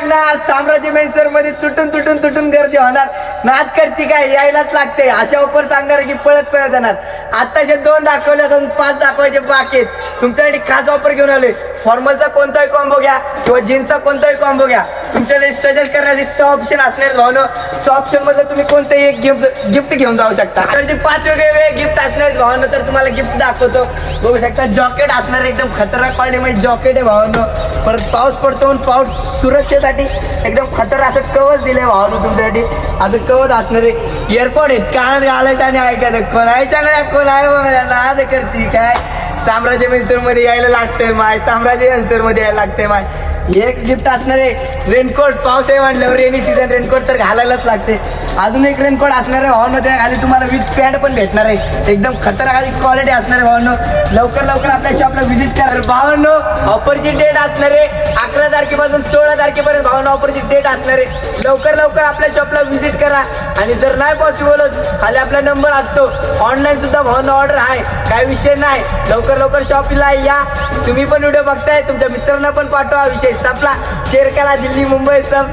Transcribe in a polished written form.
लागणार, साम्राज्य मेन्सर मध्ये तुटून गर्दी होणार. नाद करती काय, यायलाच लागते. अशा ऑफर सांगणार की पळत येणार. आताचे 2 दाखवले असून 5 दाखवायचे बाकी आहेत. तुमच्यासाठी खास ऑफर घेऊन आले. फॉर्मलचा कोणताही कॉम्बो घ्या किंवा जीन्सचा कोणताही कॉम्बो घ्या. तुमच्याकडे सजेस्ट करण्याचे 6 ऑप्शन असणार भावनो. 6 ऑप्शन मध्ये तुम्ही कोणतेही एक गिफ्ट घेऊन जाऊ शकता. तर ते 5 वेगवेगळे गिफ्ट असणार भावनो. तर तुम्हाला गिफ्ट दाखवतो, बघू शकता. जॉकेट असणार एकदम खतरनाक क्वालिटीमध्ये जॉकेट आहे भावनो. परत पाऊस पडतो, पाऊस सुरक्षेसाठी एकदम खतरनाक असं कवच दिलंय भावनो तुमच्यासाठी. असं कवच असणार आहे. इयरफोन आहेत, कानात घालायचं आणि ऐकायचं. कोणाच्या कोण आहे बघा, नाद करती काय. साम्राज्य मेन्सर मध्ये यायला लागतंय माय, साम्राज्य मेन्सर मध्ये यायला लागतंय माय. एक गिफ्ट असणार आहे रेनकोट. पाऊस आहे म्हटल्यावर रेनी सीझन रेनकोट तर घालायलाच लागते. अजून एक रेनकोट असणार आहे भावांनो. त्या खाली तुम्हाला विथ पॅन्ट पण भेटणार आहे. एकदम खतरनाक क्वालिटी असणार आहे भावांनो. लवकर आपल्या शॉपला व्हिजिट करा भावांनो. ऑफरची डेट असणार आहे 11 तारखेपासून 16 तारखेपर्यंत भावांनो ऑफरची डेट असणार आहे. लवकर आपल्या शॉपला व्हिजिट करा. आणि जर नाही पॉसिबल होत, खाली आपला नंबर असतो. ऑनलाईन सुद्धा भावांनो ऑर्डर आहे, काय विषय नाही. लवकर शॉपला या. तुम्ही पण व्हिडिओ बघताय, तुमच्या मित्रांना पण पाठवा. विषय संपला. शेअर करा. दिल्ली मुंबई सब